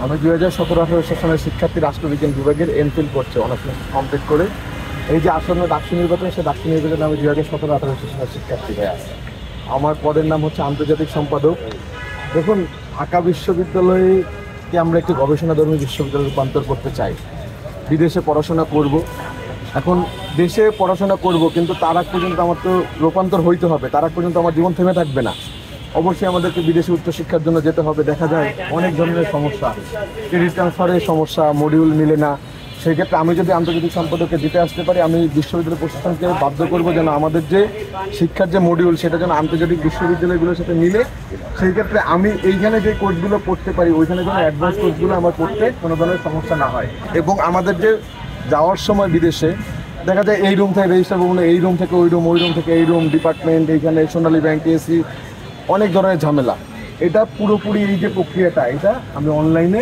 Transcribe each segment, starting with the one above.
আমি 2017-18 সেশনের শিক্ষার্থী রাষ্ট্রবিজ্ঞান বিভাগের এমফিল করছে অনার্স কমপ্লিট করে। এই যে আসন্ন ডাকসু নির্বাচন, সে ডাকসু নির্বাচনে আমি 2017-18 সেশনের শিক্ষার্থী হয়ে আছি। আমার পদের নাম হচ্ছে আন্তর্জাতিক সম্পাদক। দেখুন, ঢাকা বিশ্ববিদ্যালয়কে আমরা একটি গবেষণাধর্মী বিশ্ববিদ্যালয়ে রূপান্তর করতে চাই। বিদেশে পড়াশোনা করব, এখন দেশে পড়াশোনা করব, কিন্তু তার আগ পর্যন্ত আমার তো রূপান্তর হইতে হবে, তার আগ পর্যন্ত আমার জীবন থেমে থাকবে না। অবশ্যই আমাদেরকে বিদেশে উচ্চশিক্ষার জন্য যেতে হবে। দেখা যায় অনেক ধরনের সমস্যা, ক্রেডিট ট্রান্সফারের সমস্যা, মডিউল মিলে না। সেই ক্ষেত্রে আমি যদি আন্তর্জাতিক সম্পাদককে দিতে আসতে পারি, আমি বিশ্ববিদ্যালয় প্রশাসনকে বাধ্য করবো যেন আমাদের যে শিক্ষার যে মডিউল সেটা যেন আন্তর্জাতিক বিশ্ববিদ্যালয়গুলোর সাথে মিলে। সেই ক্ষেত্রে আমি এইখানে যে কোর্সগুলো পড়তে পারি, ওইখানে যেন অ্যাডভান্স কোর্সগুলো আমার পড়তে কোনো ধরনের সমস্যা না হয়। এবং আমাদের যে যাওয়ার সময় বিদেশে দেখা যায় এই রুম থেকে রেজিস্টার ভবনে, এই রুম থেকে ওই রুম, ওই রুম থেকে এই রুম, ডিপার্টমেন্ট, এইখানে সোনালী ব্যাংক, এসি, অনেক ধরনের ঝামেলা। এটা পুরোপুরি এই যে প্রক্রিয়াটা, এটা আমি অনলাইনে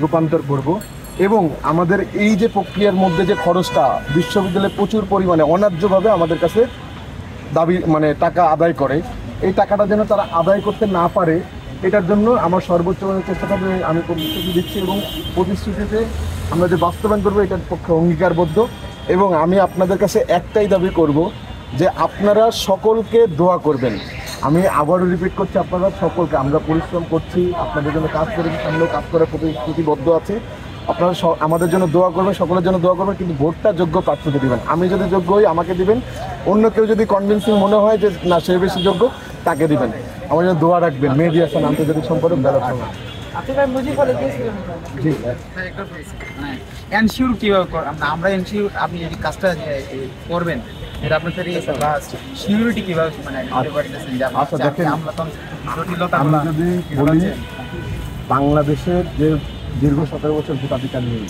রূপান্তর করব। এবং আমাদের এই যে প্রক্রিয়ার মধ্যে যে খরচটা, বিশ্ববিদ্যালয়ে প্রচুর পরিমাণে অন্যায্যভাবে আমাদের কাছে দাবি মানে টাকা আদায় করে, এই টাকাটা যেন তারা আদায় করতে না পারে, এটার জন্য আমার সর্বোচ্চ চেষ্টা থাকবে। আমি প্রতিশ্রুতি দিচ্ছি এবং প্রতিশ্রুতিতে আমরা যে বাস্তবায়ন করবো এটার পক্ষে অঙ্গীকারবদ্ধ। এবং আমি আপনাদের কাছে একটাই দাবি করব যে আপনারা সকলকে দোয়া করবেন। আমি আবারও রিপিট করছি, আপনারা সকলকে, আমরা পরিশ্রম করছি, আপনাদের জন্য কাজ করেছি, সামনেও কাজ করার প্রতিশ্রুতিবদ্ধ আছে। আপনারা আমাদের জন্য দোয়া করবেন, সকলের জন্য দোয়া করবেন, কিন্তু ভোটটা যোগ্য প্রার্থীকে দিবেন। আমি যদি যোগ্য হই আমাকে দিবেন, অন্য কেউ যদি কনভিন্সিং মনে হয় যে না সে বেশি যোগ্য, তাকে দিবেন। আমার জন্য দোয়া রাখবেন। মেহেদী হাসান, আন্তর্জাতিক সম্পাদক, বেলা। এনশিওর কিভাবে আমরা এনশিওর আপনি যদি কাজটা করবেন এটা আপনার সিকিউরিটি কিভাবে মানে আচ্ছা দেখেন, আমরা যদি বলি বাংলাদেশের যে দীর্ঘ 17 বছর ভোটাধিকার নেই।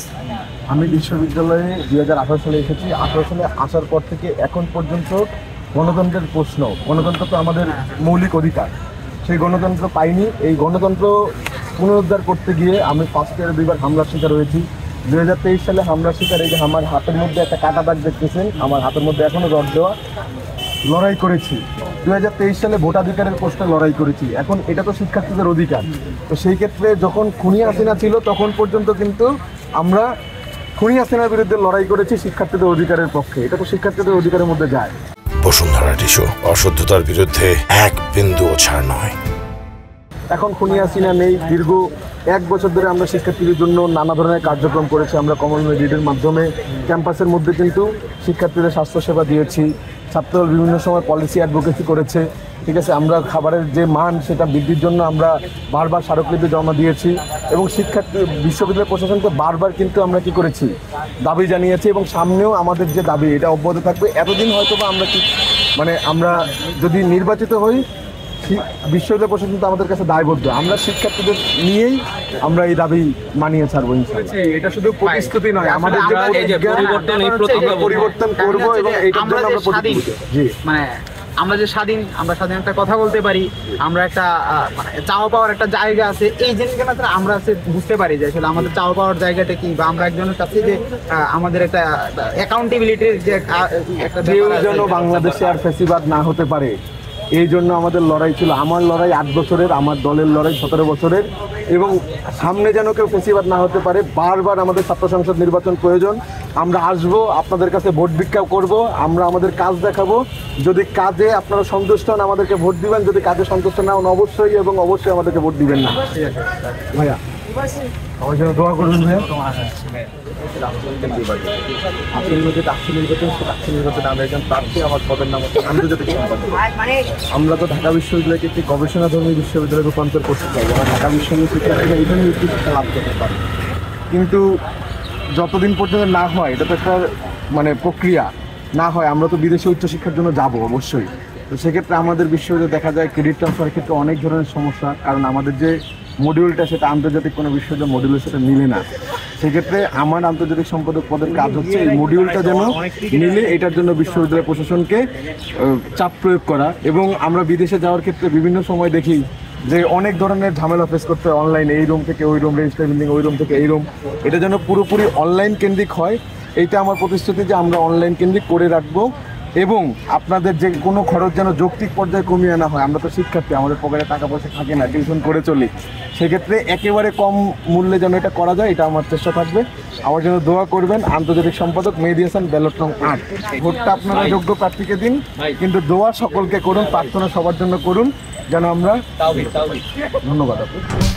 আমি বিশ্ববিদ্যালয়ে 2018 সালে এসেছি। 18 সালে আসার পর থেকে এখন পর্যন্ত গণতন্ত্রের প্রশ্ন, গণতন্ত্র তো আমাদের মৌলিক অধিকার, সেই গণতন্ত্র পাইনি। এই গণতন্ত্র পুনরুদ্ধার করতে গিয়ে আমি ফার্স্ট ইয়ারে 2বার হামলার শিকার হয়েছি। 2023 সালে হামলার শিকার, এই যে আমার হাতের মধ্যে একটা কাটা দাগ দেখতেছেন, আমার হাতের মধ্যে এখনও রড দেওয়া, লড়াই করেছি। 2023 সালে ভোটাধিকারের প্রশ্নে লড়াই করেছি। এখন এটা তো শিক্ষার্থীদের অধিকার, তো সেই ক্ষেত্রে যখন খুনি হাসিনা ছিল তখন পর্যন্ত কিন্তু আমরা খুনি হাসিনার বিরুদ্ধে লড়াই করেছি শিক্ষার্থীদের অধিকারের পক্ষে। এটা তো শিক্ষার্থীদের অধিকারের মধ্যে যায়। বসুন্ধরা টিস্যু, অশুদ্ধতার বিরুদ্ধে এক বিন্দুও ছাড় নয়। এখন খুনি হাসিনা নেই। দীর্ঘ 1 বছর ধরে আমরা শিক্ষার্থীদের জন্য নানা ধরনের কার্যক্রম করেছি। আমরা কমন মেডিটের মাধ্যমে ক্যাম্পাসের মধ্যে কিন্তু শিক্ষার্থীদের স্বাস্থ্যসেবা দিয়েছি। ছাত্রদল বিভিন্ন সময় পলিসি অ্যাডভোকেসি করেছে, ঠিক আছে। আমরা খাবারের যে মান সেটা বৃদ্ধির জন্য আমরা বারবার স্মারকলিপি জমা দিয়েছি এবং শিক্ষার্থী বিশ্ববিদ্যালয় প্রশাসনকে বারবার কিন্তু আমরা কি করেছি, দাবি জানিয়েছি এবং সামনেও আমাদের যে দাবি এটা অব্যাহত থাকবে। এতদিন হয়তো বা আমরা কি মানে আমরা যদি নির্বাচিত হই, বিশ্ববিদ্যালয় প্রশাসন তো আমাদের কাছে দায়বদ্ধ, আমরা শিক্ষার্থীদের নিয়েই আমরা এই দাবি মানিয়ে ছাড়বো ইনশাআল্লাহ। এটা শুধু প্রতিশ্রুতি নয়, আমাদের যে পরিবর্তন করবো এবং এইটার জন্য আমরা প্রতিশ্রুতি। জি, মানে আমরা যে স্বাধীন, আমরা স্বাধীন একটা কথা বলতে পারি, আমরা একটা মানে চাওয়া পাওয়ার একটা জায়গা আছে, এই জিনিসগুলো আমরা বুঝতে পারি যে আসলে আমাদের চাওয়া পাওয়ার জায়গাটা কি, বা আমরা একজনের কাছে যে আমাদের একটা অ্যাকাউন্টেবিলিটির যে একটা যেন বাংলাদেশে আর ফ্যাসিবাদ না হতে পারে, এই জন্য আমাদের লড়াই ছিল। আমার লড়াই 8 বছরের, আমার দলের লড়াই 17 বছরের, এবং সামনে যেন কেউ ফ্যাসিবাদ না হতে পারে। বারবার আমাদের ছাত্র সংসদ নির্বাচন প্রয়োজন। আমরা আসবো, আপনাদের কাছে ভোট ভিক্ষা করব, আমরা আমাদের কাজ দেখাবো। যদি কাজে আপনারা সন্তুষ্ট হন আমাদেরকে ভোট দিবেন, যদি কাজে সন্তুষ্ট না হন অবশ্যই এবং অবশ্যই আমাদেরকে ভোট দিবেন না। ভাইয়া আমার জন্য দোয়া করবেন ভাইয়া। আমার পদের নাম হচ্ছে আন্তর্জাতিক সম্পাদক। আমরা তো ঢাকা বিশ্ববিদ্যালয়কে একটি গবেষণাধর্মী বিশ্ববিদ্যালয়ে রূপান্তর করতে চাই, যেমন ঢাকা বিশ্ববিদ্যালয় শিক্ষার্থীরা এখানে উচ্চশিক্ষা লাভ করতে পারে। কিন্তু যতদিন পর্যন্ত না হয়, এটা তো একটা মানে প্রক্রিয়া, না হয় আমরা তো বিদেশে উচ্চশিক্ষার জন্য যাব অবশ্যই। তো সেক্ষেত্রে আমাদের বিশ্ববিদ্যালয়ে দেখা যায় ক্রেডিট ট্রান্সফারের ক্ষেত্রে অনেক ধরনের সমস্যা, কারণ আমাদের যে মডিউলটা সেটা আন্তর্জাতিক কোনো বিশ্ববিদ্যালয় মডিউলের সাথে মিলে না। সেক্ষেত্রে আমার আন্তর্জাতিক সম্পাদক পদের কাজ হচ্ছে এই মডিউলটা যেন মিলে, এটার জন্য বিশ্ববিদ্যালয় প্রশাসনকে চাপ প্রয়োগ করা। এবং আমরা বিদেশে যাওয়ার ক্ষেত্রে বিভিন্ন সময় দেখি যে অনেক ধরনের ঝামেলা ফেস করতে হয় অনলাইনে, এই রুম থেকে ওই রুম, রেজিস্টার বিল্ডিং, ওই রুম থেকে এই রুম। এটা যেন পুরোপুরি অনলাইন কেন্দ্রিক হয়, এইটা আমার প্রতিশ্রুতি যে আমরা অনলাইন কেন্দ্রিক করে রাখবো। এবং আপনাদের যে কোনো খরচ যেন যৌক্তিক পর্যায়ে কমিয়ে আনা হয়। আমরা তো শিক্ষার্থী, আমাদের পকেটে টাকা পয়সা থাকে না, টিউশন করে চলি, সেক্ষেত্রে একেবারে কম মূল্যে যেন এটা করা যায়, এটা আমার চেষ্টা থাকবে। আমার জন্য দোয়া করবেন। আন্তর্জাতিক সম্পাদক মেহেদী হাসান, ব্যালট নং 8। ভোটটা আপনারা যোগ্য প্রার্থীকে দিন, কিন্তু দোয়া সকলকে করুন, প্রার্থনা সবার জন্য করুন যেন আমরা। ধন্যবাদ আপনাকে।